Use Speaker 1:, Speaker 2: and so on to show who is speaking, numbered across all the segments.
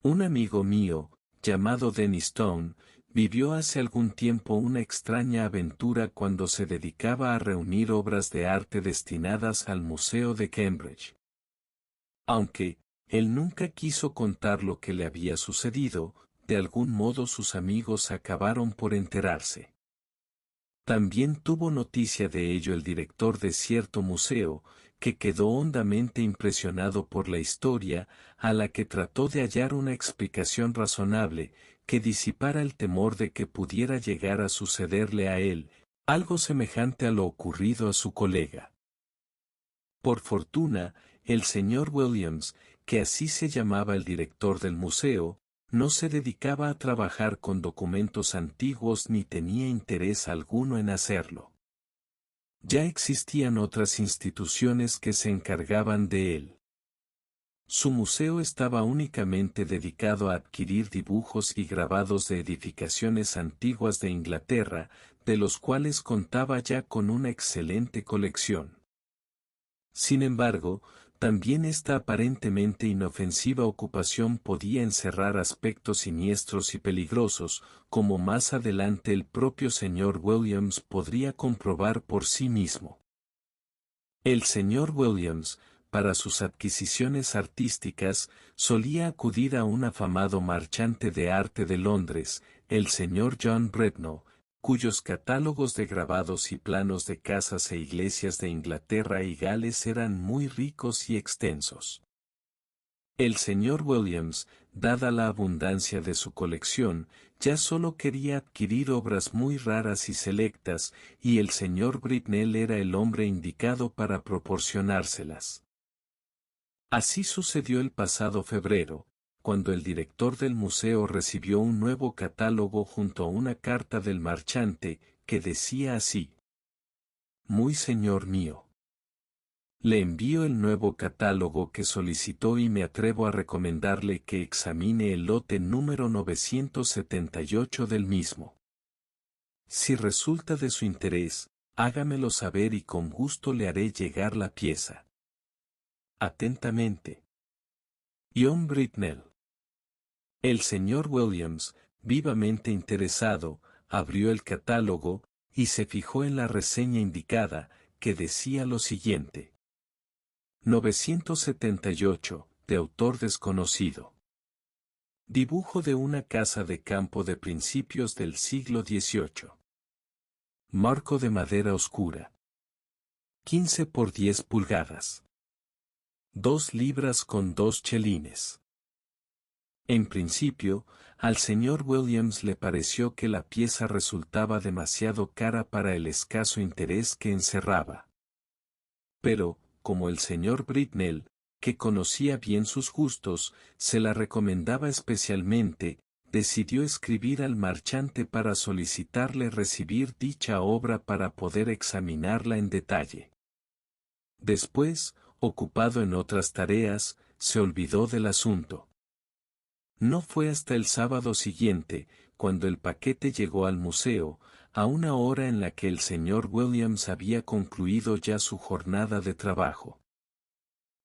Speaker 1: Un amigo mío, llamado Dennis Stone, vivió hace algún tiempo una extraña aventura cuando se dedicaba a reunir obras de arte destinadas al Museo de Cambridge. Aunque, él nunca quiso contar lo que le había sucedido, de algún modo sus amigos acabaron por enterarse. También tuvo noticia de ello el director de cierto museo, que quedó hondamente impresionado por la historia, a la que trató de hallar una explicación razonable, que disipara el temor de que pudiera llegar a sucederle a él, algo semejante a lo ocurrido a su colega. Por fortuna, el señor Williams, que así se llamaba el director del museo, no se dedicaba a trabajar con documentos antiguos ni tenía interés alguno en hacerlo. Ya existían otras instituciones que se encargaban de él. Su museo estaba únicamente dedicado a adquirir dibujos y grabados de edificaciones antiguas de Inglaterra, de los cuales contaba ya con una excelente colección. Sin embargo, también esta aparentemente inofensiva ocupación podía encerrar aspectos siniestros y peligrosos, como más adelante el propio señor Williams podría comprobar por sí mismo. El señor Williams, para sus adquisiciones artísticas, solía acudir a un afamado marchante de arte de Londres, el señor John Bretnor, cuyos catálogos de grabados y planos de casas e iglesias de Inglaterra y Gales eran muy ricos y extensos. El señor Williams, dada la abundancia de su colección, ya solo quería adquirir obras muy raras y selectas, y el señor Britnell era el hombre indicado para proporcionárselas. Así sucedió el pasado febrero, cuando el director del museo recibió un nuevo catálogo junto a una carta del marchante, que decía así: Muy señor mío. Le envío el nuevo catálogo que solicitó y me atrevo a recomendarle que examine el lote número 978 del mismo. Si resulta de su interés, hágamelo saber y con gusto le haré llegar la pieza. Atentamente. John Britnell. El señor Williams, vivamente interesado, abrió el catálogo, y se fijó en la reseña indicada, que decía lo siguiente: 978, de autor desconocido. Dibujo de una casa de campo de principios del siglo XVIII. Marco de madera oscura. 15 por 10 pulgadas. 2 libras con 2 chelines. En principio, al señor Williams le pareció que la pieza resultaba demasiado cara para el escaso interés que encerraba. Pero, como el señor Britnell, que conocía bien sus gustos, se la recomendaba especialmente, decidió escribir al marchante para solicitarle recibir dicha obra para poder examinarla en detalle. Después, ocupado en otras tareas, se olvidó del asunto. No fue hasta el sábado siguiente, cuando el paquete llegó al museo, a una hora en la que el señor Williams había concluido ya su jornada de trabajo.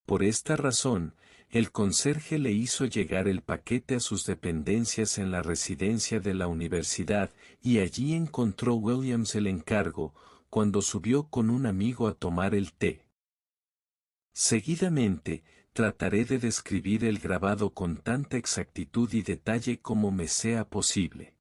Speaker 1: Por esta razón, el conserje le hizo llegar el paquete a sus dependencias en la residencia de la universidad, y allí encontró Williams el encargo, cuando subió con un amigo a tomar el té. Seguidamente, trataré de describir el grabado con tanta exactitud y detalle como me sea posible.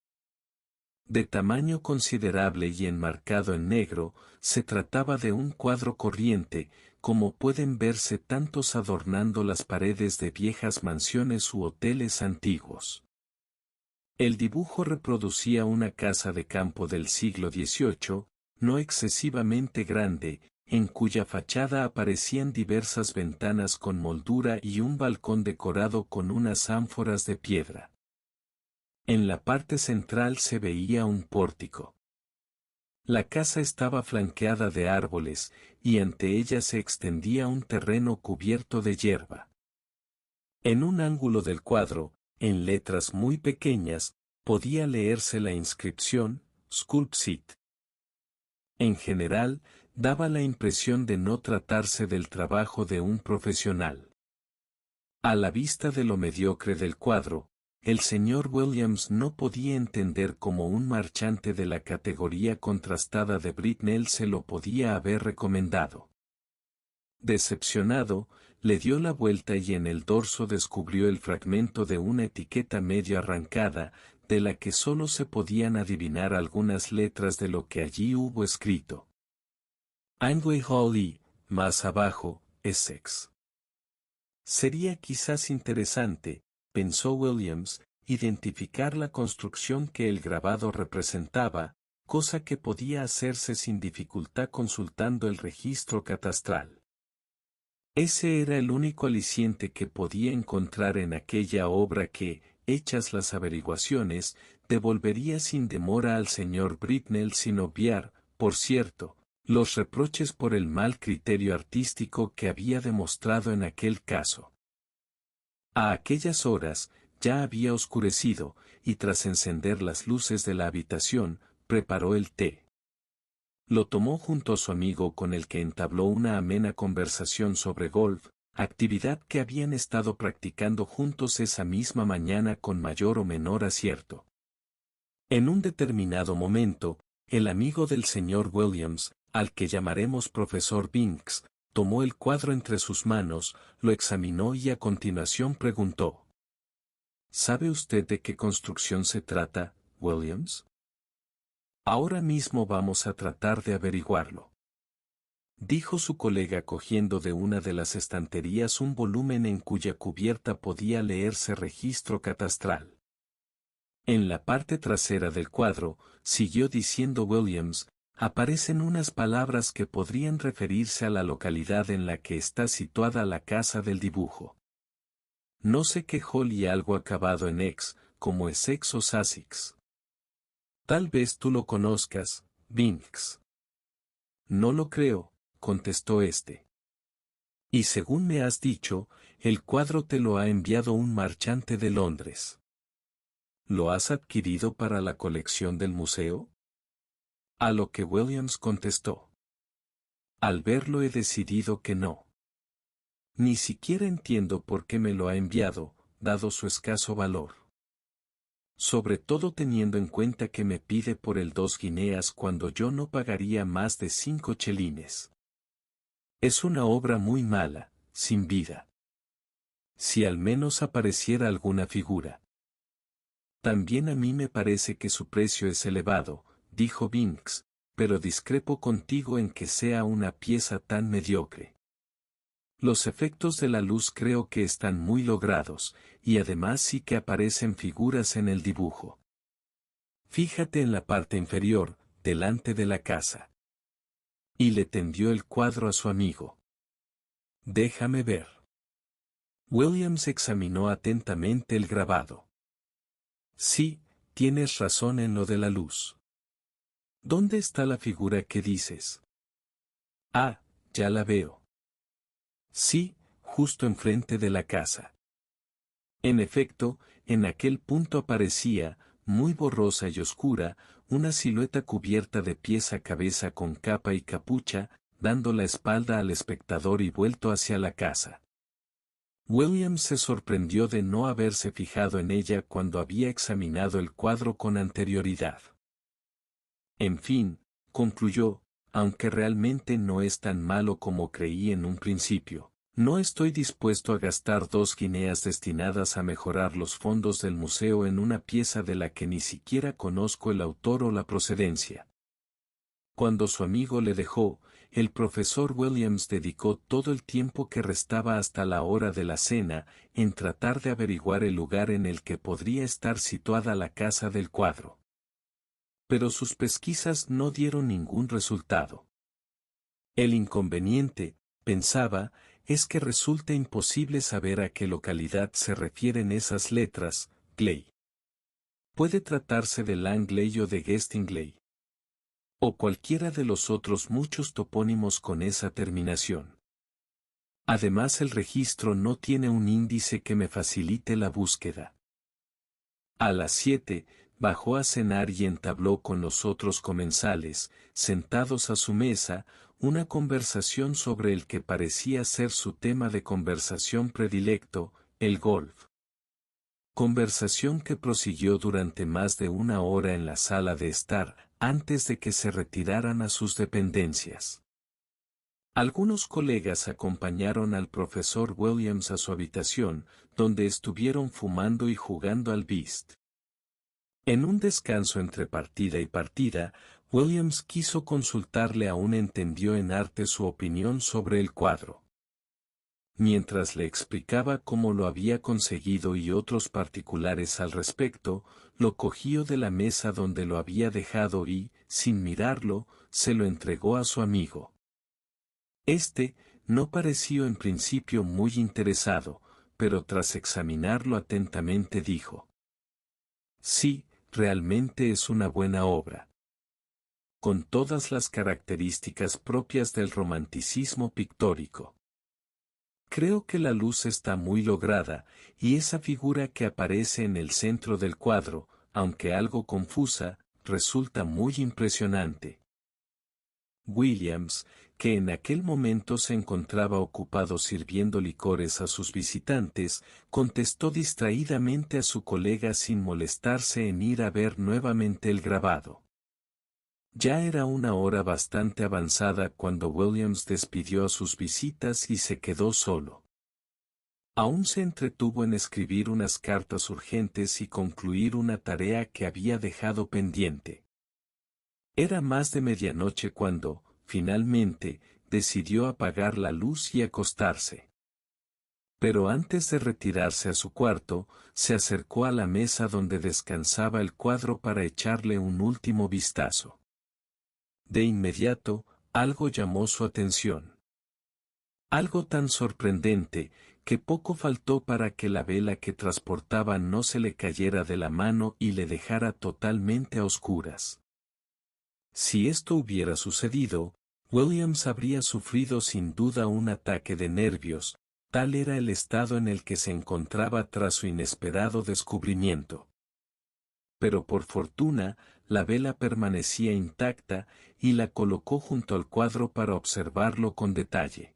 Speaker 1: De tamaño considerable y enmarcado en negro, se trataba de un cuadro corriente, como pueden verse tantos adornando las paredes de viejas mansiones u hoteles antiguos. El dibujo reproducía una casa de campo del siglo XVIII, no excesivamente grande, en cuya fachada aparecían diversas ventanas con moldura y un balcón decorado con unas ánforas de piedra. En la parte central se veía un pórtico. La casa estaba flanqueada de árboles, y ante ella se extendía un terreno cubierto de hierba. En un ángulo del cuadro, en letras muy pequeñas, podía leerse la inscripción, Sculpsit. En general, daba la impresión de no tratarse del trabajo de un profesional. A la vista de lo mediocre del cuadro, el señor Williams no podía entender cómo un marchante de la categoría contrastada de Britnell se lo podía haber recomendado. Decepcionado, le dio la vuelta y en el dorso descubrió el fragmento de una etiqueta medio arrancada, de la que solo se podían adivinar algunas letras de lo que allí hubo escrito. Angley Hall y, más abajo, Essex. Sería quizás interesante, pensó Williams, identificar la construcción que el grabado representaba, cosa que podía hacerse sin dificultad consultando el registro catastral. Ese era el único aliciente que podía encontrar en aquella obra que, hechas las averiguaciones, devolvería sin demora al señor Britnell sin obviar, por cierto, los reproches por el mal criterio artístico que había demostrado en aquel caso. A aquellas horas, ya había oscurecido, y tras encender las luces de la habitación, preparó el té. Lo tomó junto a su amigo con el que entabló una amena conversación sobre golf, actividad que habían estado practicando juntos esa misma mañana con mayor o menor acierto. En un determinado momento, el amigo del señor Williams, al que llamaremos profesor Binks, tomó el cuadro entre sus manos, lo examinó y a continuación preguntó: ¿Sabe usted de qué construcción se trata, Williams? Ahora mismo vamos a tratar de averiguarlo, dijo su colega cogiendo de una de las estanterías un volumen en cuya cubierta podía leerse registro catastral. En la parte trasera del cuadro, siguió diciendo Williams, aparecen unas palabras que podrían referirse a la localidad en la que está situada la casa del dibujo. No sé qué hall y algo acabado en ex, como Essex o Sussex. Tal vez tú lo conozcas, Binks. No lo creo, contestó este. Y según me has dicho, el cuadro te lo ha enviado un marchante de Londres. ¿Lo has adquirido para la colección del museo? A lo que Williams contestó: al verlo he decidido que no. Ni siquiera entiendo por qué me lo ha enviado, dado su escaso valor. Sobre todo teniendo en cuenta que me pide por el 2 guineas cuando yo no pagaría más de 5 chelines. Es una obra muy mala, sin vida. Si al menos apareciera alguna figura. También a mí me parece que su precio es elevado, dijo Binks, pero discrepo contigo en que sea una pieza tan mediocre. Los efectos de la luz creo que están muy logrados, y además sí que aparecen figuras en el dibujo. Fíjate en la parte inferior, delante de la casa. Y le tendió el cuadro a su amigo. Déjame ver. Williams examinó atentamente el grabado. Sí, tienes razón en lo de la luz. ¿Dónde está la figura que dices? Ah, ya la veo. Sí, justo enfrente de la casa. En efecto, en aquel punto aparecía, muy borrosa y oscura, una silueta cubierta de pies a cabeza con capa y capucha, dando la espalda al espectador y vuelto hacia la casa. Williams se sorprendió de no haberse fijado en ella cuando había examinado el cuadro con anterioridad. En fin, concluyó, aunque realmente no es tan malo como creí en un principio, no estoy dispuesto a gastar 2 guineas destinadas a mejorar los fondos del museo en una pieza de la que ni siquiera conozco el autor o la procedencia. Cuando su amigo le dejó, el profesor Williams dedicó todo el tiempo que restaba hasta la hora de la cena en tratar de averiguar el lugar en el que podría estar situada la casa del cuadro. Pero sus pesquisas no dieron ningún resultado. El inconveniente, pensaba, es que resulta imposible saber a qué localidad se refieren esas letras, Gley. Puede tratarse de Langley o de Gestingley. O cualquiera de los otros muchos topónimos con esa terminación. Además el registro no tiene un índice que me facilite la búsqueda. A las 7, bajó a cenar y entabló con los otros comensales, sentados a su mesa, una conversación sobre el que parecía ser su tema de conversación predilecto, el golf. Conversación que prosiguió durante más de una hora en la sala de estar, antes de que se retiraran a sus dependencias. Algunos colegas acompañaron al profesor Williams a su habitación, donde estuvieron fumando y jugando al whist. En un descanso entre partida y partida, Williams quiso consultarle a un entendido en arte su opinión sobre el cuadro. Mientras le explicaba cómo lo había conseguido y otros particulares al respecto, lo cogió de la mesa donde lo había dejado y, sin mirarlo, se lo entregó a su amigo. Este, no pareció en principio muy interesado, pero tras examinarlo atentamente dijo: «Sí, realmente es una buena obra. Con todas las características propias del romanticismo pictórico. Creo que la luz está muy lograda, y esa figura que aparece en el centro del cuadro, aunque algo confusa, resulta muy impresionante». Williams, que en aquel momento se encontraba ocupado sirviendo licores a sus visitantes, contestó distraídamente a su colega sin molestarse en ir a ver nuevamente el grabado. Ya era una hora bastante avanzada cuando Williams despidió a sus visitas y se quedó solo. Aún se entretuvo en escribir unas cartas urgentes y concluir una tarea que había dejado pendiente. Era más de medianoche cuando, finalmente, decidió apagar la luz y acostarse. Pero antes de retirarse a su cuarto, se acercó a la mesa donde descansaba el cuadro para echarle un último vistazo. De inmediato, algo llamó su atención. Algo tan sorprendente, que poco faltó para que la vela que transportaba no se le cayera de la mano y le dejara totalmente a oscuras. Si esto hubiera sucedido, Williams habría sufrido sin duda un ataque de nervios, tal era el estado en el que se encontraba tras su inesperado descubrimiento. Pero por fortuna, la vela permanecía intacta, y la colocó junto al cuadro para observarlo con detalle.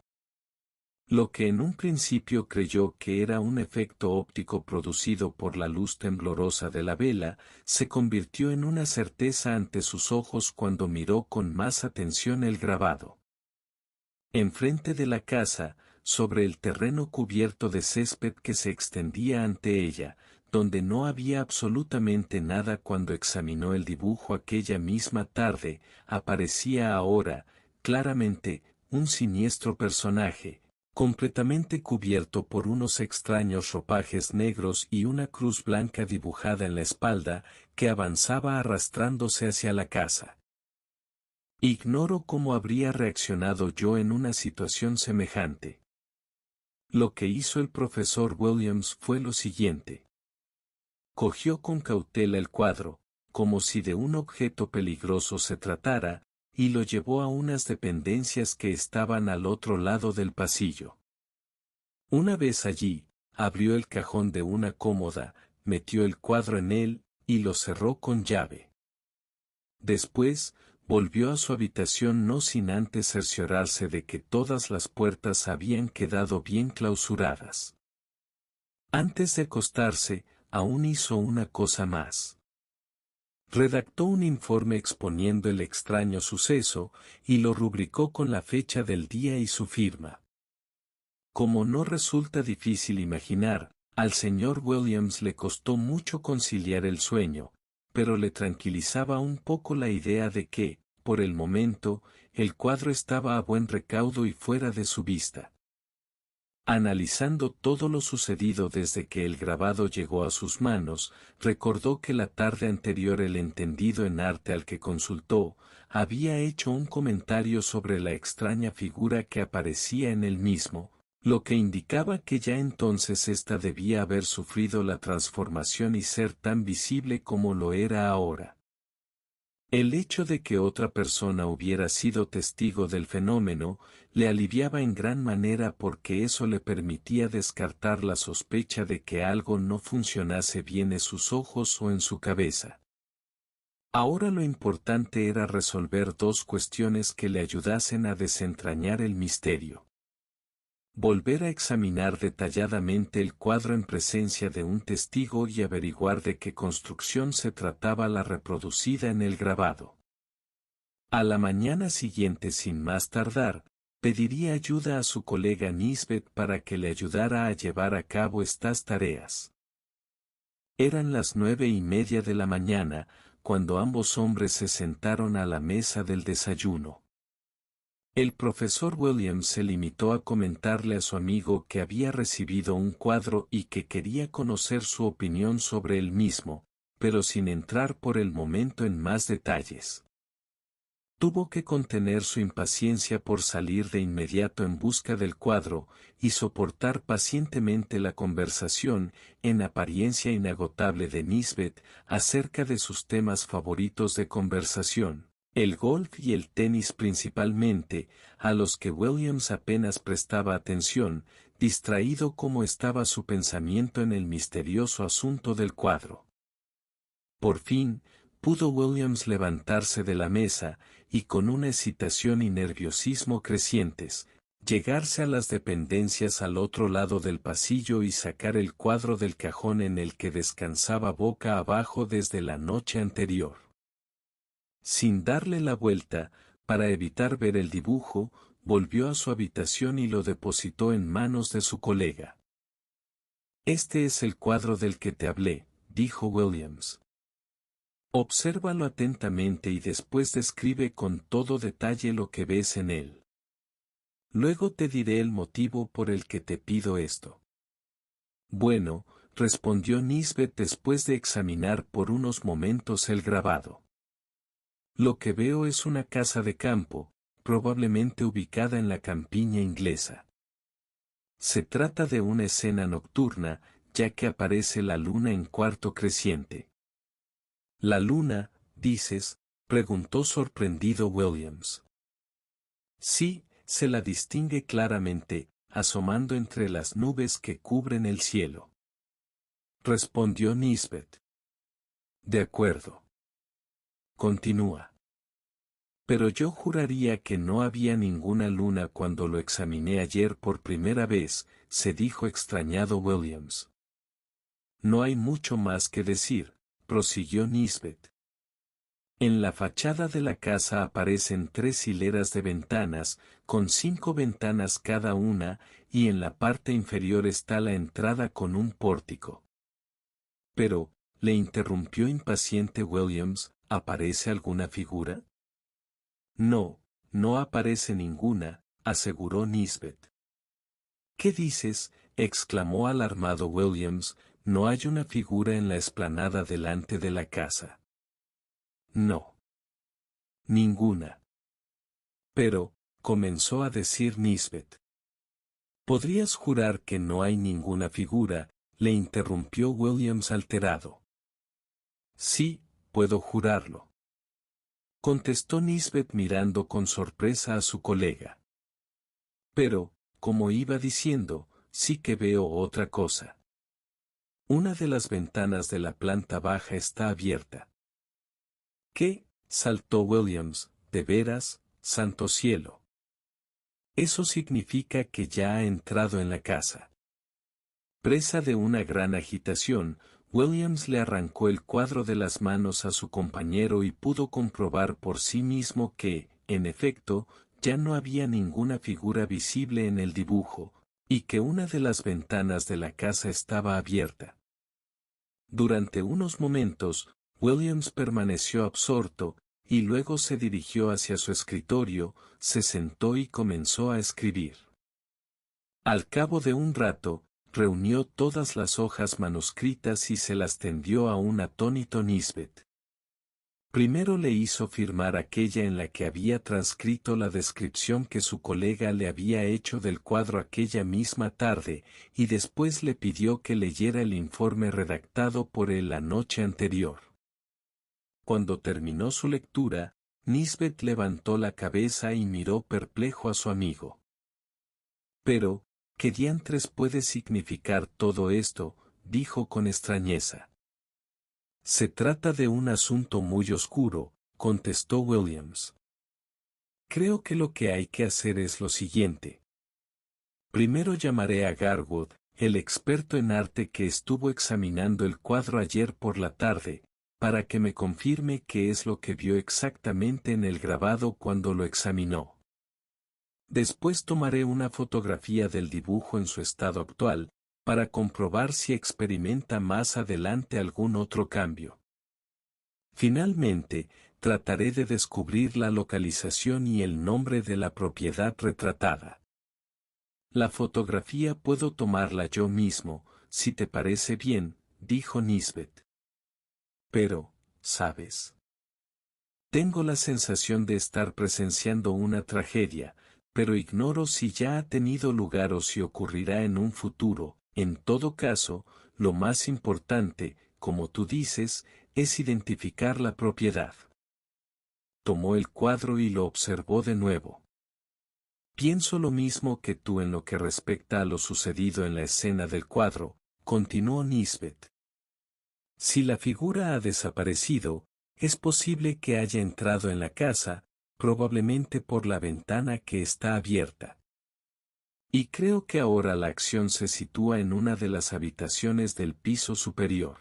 Speaker 1: Lo que en un principio creyó que era un efecto óptico producido por la luz temblorosa de la vela, se convirtió en una certeza ante sus ojos cuando miró con más atención el grabado. Enfrente de la casa, sobre el terreno cubierto de césped que se extendía ante ella, donde no había absolutamente nada cuando examinó el dibujo aquella misma tarde, aparecía ahora, claramente, un siniestro personaje, completamente cubierto por unos extraños ropajes negros y una cruz blanca dibujada en la espalda, que avanzaba arrastrándose hacia la casa. Ignoro cómo habría reaccionado yo en una situación semejante. Lo que hizo el profesor Williams fue lo siguiente. Cogió con cautela el cuadro, como si de un objeto peligroso se tratara, y lo llevó a unas dependencias que estaban al otro lado del pasillo. Una vez allí, abrió el cajón de una cómoda, metió el cuadro en él, y lo cerró con llave. Después, volvió a su habitación no sin antes cerciorarse de que todas las puertas habían quedado bien clausuradas. Antes de acostarse, aún hizo una cosa más. Redactó un informe exponiendo el extraño suceso, y lo rubricó con la fecha del día y su firma. Como no resulta difícil imaginar, al señor Williams le costó mucho conciliar el sueño, pero le tranquilizaba un poco la idea de que, por el momento, el cuadro estaba a buen recaudo y fuera de su vista. Analizando todo lo sucedido desde que el grabado llegó a sus manos, recordó que la tarde anterior el entendido en arte al que consultó, había hecho un comentario sobre la extraña figura que aparecía en él mismo, lo que indicaba que ya entonces ésta debía haber sufrido la transformación y ser tan visible como lo era ahora. El hecho de que otra persona hubiera sido testigo del fenómeno, le aliviaba en gran manera porque eso le permitía descartar la sospecha de que algo no funcionase bien en sus ojos o en su cabeza. Ahora lo importante era resolver dos cuestiones que le ayudasen a desentrañar el misterio. Volver a examinar detalladamente el cuadro en presencia de un testigo y averiguar de qué construcción se trataba la reproducida en el grabado. A la mañana siguiente, sin más tardar, pediría ayuda a su colega Nisbet para que le ayudara a llevar a cabo estas tareas. Eran las 9:30 de la mañana, cuando ambos hombres se sentaron a la mesa del desayuno. El profesor Williams se limitó a comentarle a su amigo que había recibido un cuadro y que quería conocer su opinión sobre el mismo, pero sin entrar por el momento en más detalles. Tuvo que contener su impaciencia por salir de inmediato en busca del cuadro, y soportar pacientemente la conversación, en apariencia inagotable de Nisbet, acerca de sus temas favoritos de conversación, el golf y el tenis principalmente, a los que Williams apenas prestaba atención, distraído como estaba su pensamiento en el misterioso asunto del cuadro. Por fin, pudo Williams levantarse de la mesa, y con una excitación y nerviosismo crecientes, llegarse a las dependencias al otro lado del pasillo y sacar el cuadro del cajón en el que descansaba boca abajo desde la noche anterior. Sin darle la vuelta, para evitar ver el dibujo, volvió a su habitación y lo depositó en manos de su colega. «Este es el cuadro del que te hablé», dijo Williams. «Obsérvalo atentamente y después describe con todo detalle lo que ves en él. Luego te diré el motivo por el que te pido esto». «Bueno», respondió Nisbet después de examinar por unos momentos el grabado. «Lo que veo es una casa de campo, probablemente ubicada en la campiña inglesa. Se trata de una escena nocturna, ya que aparece la luna en cuarto creciente». «¿La luna, dices?», preguntó sorprendido Williams. «Sí, se la distingue claramente, asomando entre las nubes que cubren el cielo», respondió Nisbet. «De acuerdo. Continúa». «Pero yo juraría que no había ninguna luna cuando lo examiné ayer por primera vez», se dijo extrañado Williams. «No hay mucho más que decir», prosiguió Nisbet. «En la fachada de la casa aparecen 3 hileras de ventanas, con 5 ventanas cada una, y en la parte inferior está la entrada con un pórtico». «Pero», le interrumpió impaciente Williams, «¿aparece alguna figura?». «No, no aparece ninguna», aseguró Nisbet. «¿Qué dices?», exclamó alarmado Williams, «¿no hay una figura en la explanada delante de la casa?». «No. Ninguna». «Pero», comenzó a decir Nisbet. «¿Podrías jurar que no hay ninguna figura?», le interrumpió Williams alterado. «Sí, puedo jurarlo», contestó Nisbet mirando con sorpresa a su colega. «Pero, como iba diciendo, sí que veo otra cosa. Una de las ventanas de la planta baja está abierta». «¿Qué?», saltó Williams, «¿de veras, santo cielo?». «Eso significa que ya ha entrado en la casa». Presa de una gran agitación, Williams le arrancó el cuadro de las manos a su compañero y pudo comprobar por sí mismo que, en efecto, ya no había ninguna figura visible en el dibujo, y que una de las ventanas de la casa estaba abierta. Durante unos momentos, Williams permaneció absorto, y luego se dirigió hacia su escritorio, se sentó y comenzó a escribir. Al cabo de un rato, reunió todas las hojas manuscritas y se las tendió a un atónito Nisbet. Primero le hizo firmar aquella en la que había transcrito la descripción que su colega le había hecho del cuadro aquella misma tarde, y después le pidió que leyera el informe redactado por él la noche anterior. Cuando terminó su lectura, Nisbet levantó la cabeza y miró perplejo a su amigo. «Pero, ¿qué diantres puede significar todo esto?», dijo con extrañeza. «Se trata de un asunto muy oscuro», contestó Williams. «Creo que lo que hay que hacer es lo siguiente. Primero llamaré a Garwood, el experto en arte que estuvo examinando el cuadro ayer por la tarde, para que me confirme qué es lo que vio exactamente en el grabado cuando lo examinó. Después tomaré una fotografía del dibujo en su estado actual, para comprobar si experimenta más adelante algún otro cambio. Finalmente, trataré de descubrir la localización y el nombre de la propiedad retratada. La fotografía puedo tomarla yo mismo, si te parece bien, dijo Nisbet. Pero, ¿sabes? Tengo la sensación de estar presenciando una tragedia, pero ignoro si ya ha tenido lugar o si ocurrirá en un futuro. En todo caso, lo más importante, como tú dices, es identificar la propiedad. Tomó el cuadro y lo observó de nuevo. Pienso lo mismo que tú en lo que respecta a lo sucedido en la escena del cuadro, continuó Nisbet. Si la figura ha desaparecido, es posible que haya entrado en la casa, probablemente por la ventana que está abierta. Y creo que ahora la acción se sitúa en una de las habitaciones del piso superior.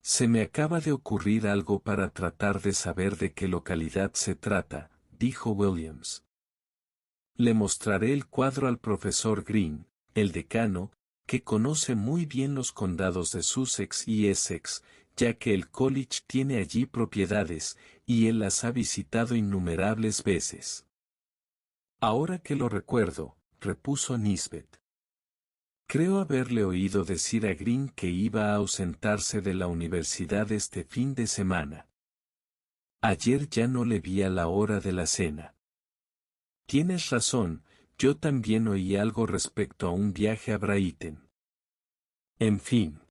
Speaker 1: Se me acaba de ocurrir algo para tratar de saber de qué localidad se trata, dijo Williams. Le mostraré el cuadro al profesor Green, el decano, que conoce muy bien los condados de Sussex y Essex, ya que el college tiene allí propiedades, y él las ha visitado innumerables veces. Ahora que lo recuerdo, repuso Nisbet. Creo haberle oído decir a Green que iba a ausentarse de la universidad este fin de semana. Ayer ya no le vi a la hora de la cena. Tienes razón, yo también oí algo respecto a un viaje a Brighton. En fin.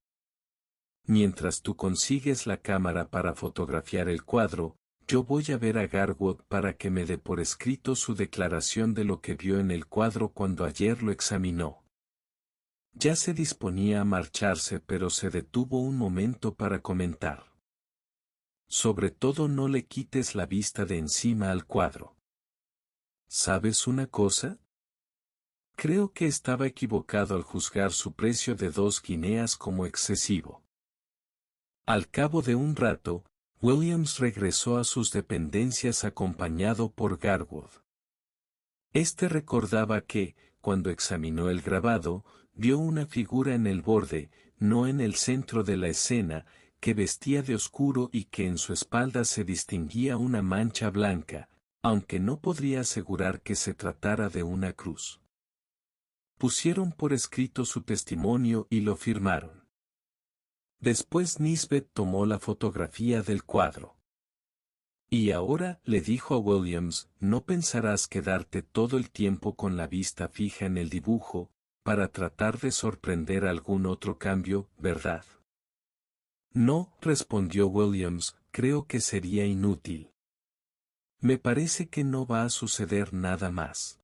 Speaker 1: Mientras tú consigues la cámara para fotografiar el cuadro, yo voy a ver a Garwood para que me dé por escrito su declaración de lo que vio en el cuadro cuando ayer lo examinó. Ya se disponía a marcharse, pero se detuvo un momento para comentar. Sobre todo no le quites la vista de encima al cuadro. ¿Sabes una cosa? Creo que estaba equivocado al juzgar su precio de 2 guineas como excesivo. Al cabo de un rato, Williams regresó a sus dependencias acompañado por Garwood. Este recordaba que, cuando examinó el grabado, vio una figura en el borde, no en el centro de la escena, que vestía de oscuro y que en su espalda se distinguía una mancha blanca, aunque no podría asegurar que se tratara de una cruz. Pusieron por escrito su testimonio y lo firmaron. Después Nisbet tomó la fotografía del cuadro. Y ahora, le dijo a Williams, no pensarás quedarte todo el tiempo con la vista fija en el dibujo, para tratar de sorprender algún otro cambio, ¿verdad? No, respondió Williams, creo que sería inútil. Me parece que no va a suceder nada más.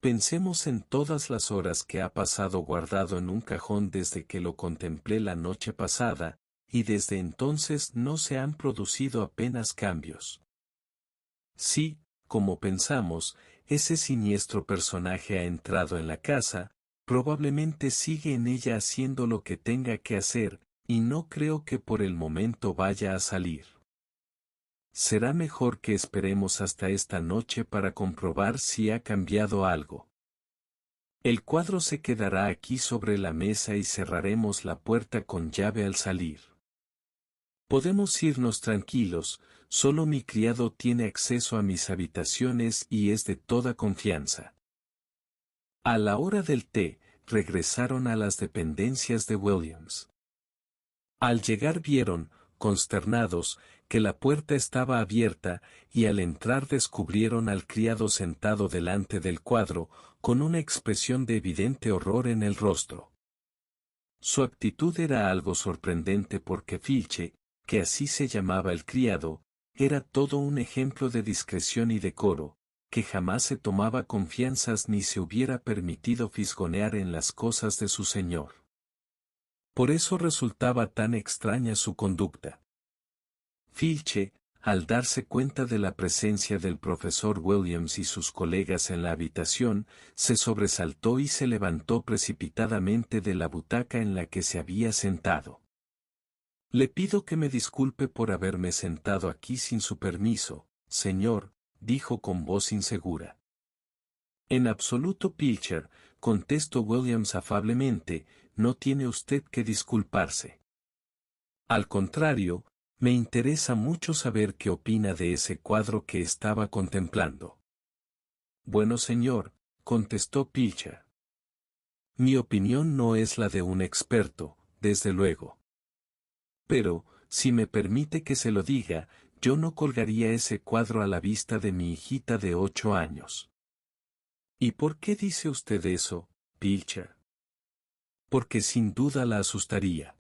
Speaker 1: Pensemos en todas las horas que ha pasado guardado en un cajón desde que lo contemplé la noche pasada, y desde entonces no se han producido apenas cambios. Sí, como pensamos, ese siniestro personaje ha entrado en la casa, probablemente sigue en ella haciendo lo que tenga que hacer, y no creo que por el momento vaya a salir. Será mejor que esperemos hasta esta noche para comprobar si ha cambiado algo. El cuadro se quedará aquí sobre la mesa y cerraremos la puerta con llave al salir. Podemos irnos tranquilos, solo mi criado tiene acceso a mis habitaciones y es de toda confianza. A la hora del té, regresaron a las dependencias de Williams. Al llegar vieron, consternados, que la puerta estaba abierta, y al entrar descubrieron al criado sentado delante del cuadro, con una expresión de evidente horror en el rostro. Su actitud era algo sorprendente porque Filche, que así se llamaba el criado, era todo un ejemplo de discreción y decoro, que jamás se tomaba confianzas ni se hubiera permitido fisgonear en las cosas de su señor. Por eso resultaba tan extraña su conducta. Filche, al darse cuenta de la presencia del profesor Williams y sus colegas en la habitación, se sobresaltó y se levantó precipitadamente de la butaca en la que se había sentado. Le pido que me disculpe por haberme sentado aquí sin su permiso, señor, dijo con voz insegura. En absoluto, Pilcher, contestó Williams afablemente, no tiene usted que disculparse. Al contrario, me interesa mucho saber qué opina de ese cuadro que estaba contemplando. Bueno, señor, contestó Pilcher. Mi opinión no es la de un experto, desde luego. Pero, si me permite que se lo diga, yo no colgaría ese cuadro a la vista de mi hijita de 8 años. ¿Y por qué dice usted eso, Pilcher? Porque sin duda la asustaría.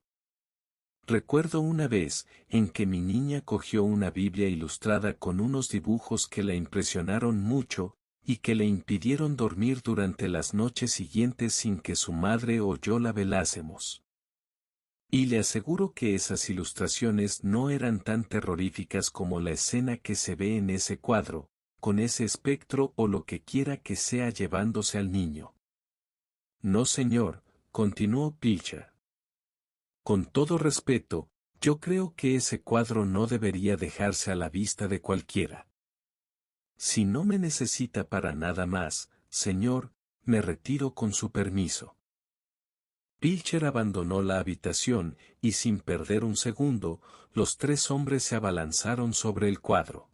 Speaker 1: Recuerdo una vez en que mi niña cogió una Biblia ilustrada con unos dibujos que la impresionaron mucho, y que le impidieron dormir durante las noches siguientes sin que su madre o yo la velásemos. Y le aseguro que esas ilustraciones no eran tan terroríficas como la escena que se ve en ese cuadro, con ese espectro o lo que quiera que sea llevándose al niño. No, señor, continuó Pilcher. Con todo respeto, yo creo que ese cuadro no debería dejarse a la vista de cualquiera. Si no me necesita para nada más, señor, me retiro con su permiso. Pilcher abandonó la habitación, y sin perder un segundo, los 3 hombres se abalanzaron sobre el cuadro.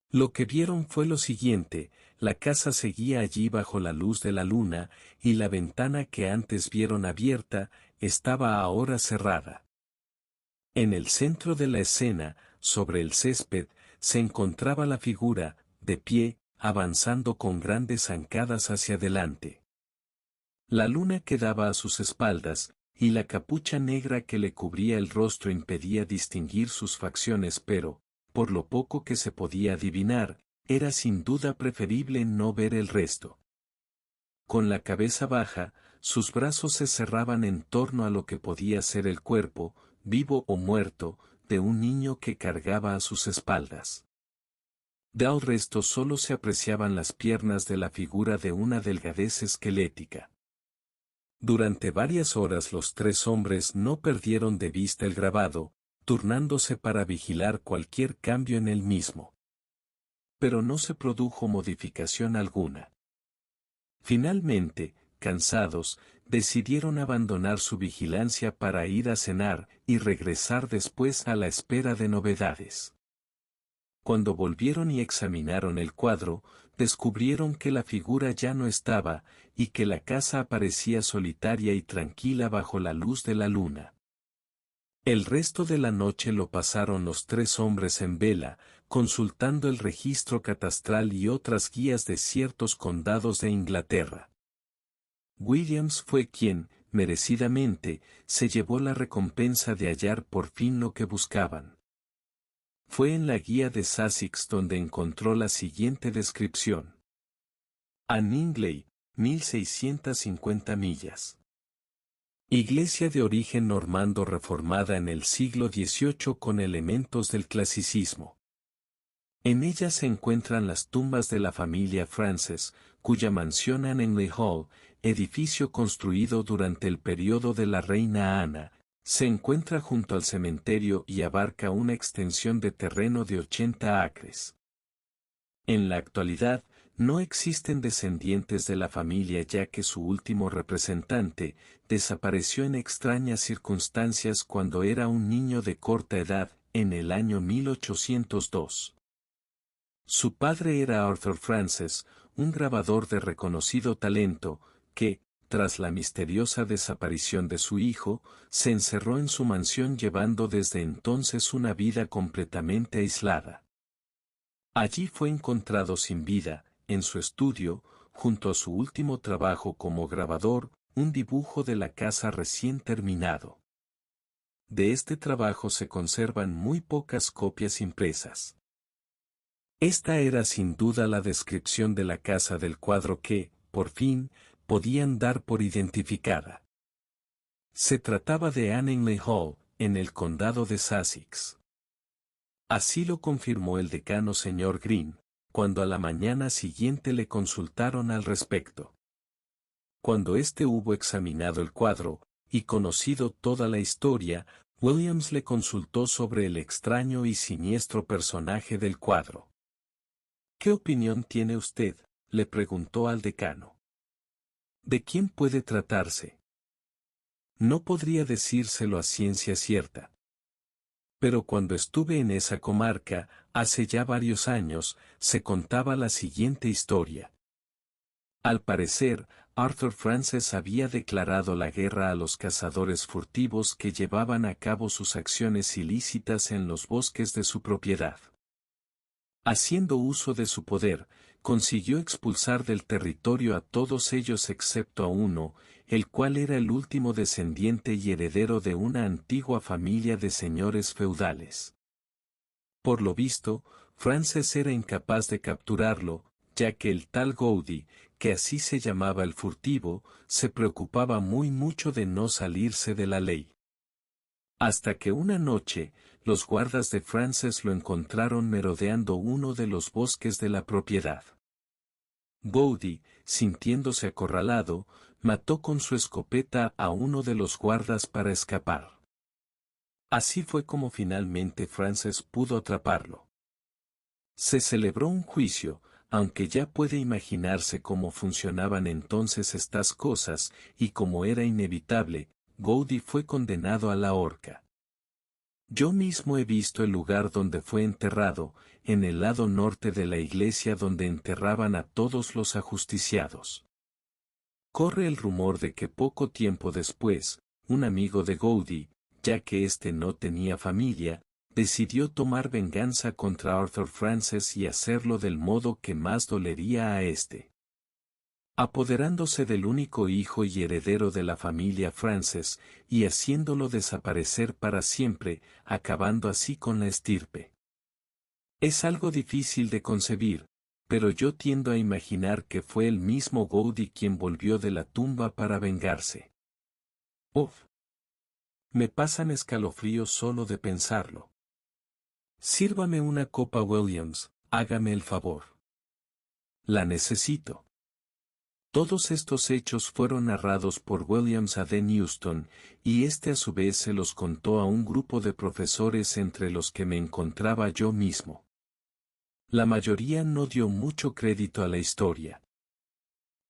Speaker 1: Lo que vieron fue lo siguiente: la casa seguía allí bajo la luz de la luna, y la ventana que antes vieron abierta, estaba ahora cerrada. En el centro de la escena, sobre el césped, se encontraba la figura, de pie, avanzando con grandes zancadas hacia adelante. La luna quedaba a sus espaldas, y la capucha negra que le cubría el rostro impedía distinguir sus facciones, pero, por lo poco que se podía adivinar, era sin duda preferible no ver el resto. Con la cabeza baja, sus brazos se cerraban en torno a lo que podía ser el cuerpo, vivo o muerto, de un niño que cargaba a sus espaldas. Del resto solo se apreciaban las piernas de la figura de una delgadez esquelética. Durante varias horas los 3 hombres no perdieron de vista el grabado, turnándose para vigilar cualquier cambio en él mismo. Pero no se produjo modificación alguna. Finalmente, cansados, decidieron abandonar su vigilancia para ir a cenar y regresar después a la espera de novedades. Cuando volvieron y examinaron el cuadro, descubrieron que la figura ya no estaba, y que la casa aparecía solitaria y tranquila bajo la luz de la luna. El resto de la noche lo pasaron los 3 hombres en vela, consultando el registro catastral y otras guías de ciertos condados de Inglaterra. Williams fue quien, merecidamente, se llevó la recompensa de hallar por fin lo que buscaban. Fue en la guía de Sussex donde encontró la siguiente descripción. A Ningley, 1650 millas. Iglesia de origen normando reformada en el siglo XVIII con elementos del clasicismo. En ella se encuentran las tumbas de la familia Frances, cuya mansión Annesley Hall, edificio construido durante el periodo de la reina Ana, se encuentra junto al cementerio y abarca una extensión de terreno de 80 acres. En la actualidad, no existen descendientes de la familia ya que su último representante desapareció en extrañas circunstancias cuando era un niño de corta edad, en el año 1802. Su padre era Arthur Frances, un grabador de reconocido talento, que, tras la misteriosa desaparición de su hijo, se encerró en su mansión llevando desde entonces una vida completamente aislada. Allí fue encontrado sin vida, en su estudio, junto a su último trabajo como grabador, un dibujo de la casa recién terminado. De este trabajo se conservan muy pocas copias impresas. Esta era sin duda la descripción de la casa del cuadro que, por fin, podían dar por identificada. Se trataba de Annesley Hall, en el condado de Sussex. Así lo confirmó el decano señor Green, cuando a la mañana siguiente le consultaron al respecto. Cuando éste hubo examinado el cuadro, y conocido toda la historia, Williams le consultó sobre el extraño y siniestro personaje del cuadro. ¿Qué opinión tiene usted?, le preguntó al decano. ¿De quién puede tratarse? No podría decírselo a ciencia cierta. Pero cuando estuve en esa comarca, hace ya varios años, se contaba la siguiente historia. Al parecer, Arthur Francis había declarado la guerra a los cazadores furtivos que llevaban a cabo sus acciones ilícitas en los bosques de su propiedad. Haciendo uso de su poder, consiguió expulsar del territorio a todos ellos excepto a uno, el cual era el último descendiente y heredero de una antigua familia de señores feudales. Por lo visto, Francis era incapaz de capturarlo, ya que el tal Gowdy, que así se llamaba el furtivo, se preocupaba muy mucho de no salirse de la ley. Hasta que una noche, los guardas de Francis lo encontraron merodeando uno de los bosques de la propiedad. Gowdy, sintiéndose acorralado, mató con su escopeta a uno de los guardas para escapar. Así fue como finalmente Francis pudo atraparlo. Se celebró un juicio, aunque ya puede imaginarse cómo funcionaban entonces estas cosas, y como era inevitable, Gowdy fue condenado a la horca. Yo mismo he visto el lugar donde fue enterrado, en el lado norte de la iglesia donde enterraban a todos los ajusticiados. Corre el rumor de que poco tiempo después, un amigo de Gowdy, ya que éste no tenía familia, decidió tomar venganza contra Arthur Francis y hacerlo del modo que más dolería a éste. Apoderándose del único hijo y heredero de la familia Francis, y haciéndolo desaparecer para siempre, acabando así con la estirpe. Es algo difícil de concebir, pero yo tiendo a imaginar que fue el mismo Gowdy quien volvió de la tumba para vengarse. ¡Uf! Me pasan escalofríos solo de pensarlo. Sírvame una copa Williams, hágame el favor. La necesito. Todos estos hechos fueron narrados por Williams a D. Newston, y éste a su vez se los contó a un grupo de profesores entre los que me encontraba yo mismo. La mayoría no dio mucho crédito a la historia.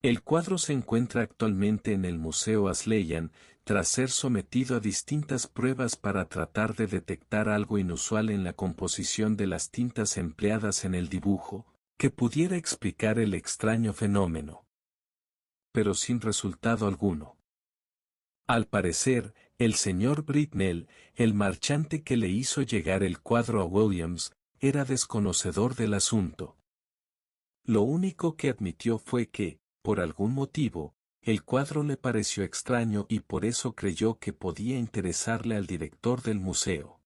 Speaker 1: El cuadro se encuentra actualmente en el Museo Asleyan, tras ser sometido a distintas pruebas para tratar de detectar algo inusual en la composición de las tintas empleadas en el dibujo, que pudiera explicar el extraño fenómeno. Pero sin resultado alguno. Al parecer, el señor Britnell, el marchante que le hizo llegar el cuadro a Williams, era desconocedor del asunto. Lo único que admitió fue que, por algún motivo, el cuadro le pareció extraño y por eso creyó que podía interesarle al director del museo.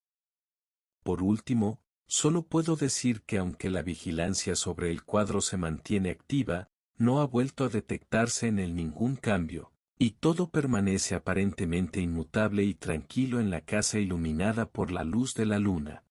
Speaker 1: Por último, solo puedo decir que aunque la vigilancia sobre el cuadro se mantiene activa, no ha vuelto a detectarse en él ningún cambio, y todo permanece aparentemente inmutable y tranquilo en la casa iluminada por la luz de la luna.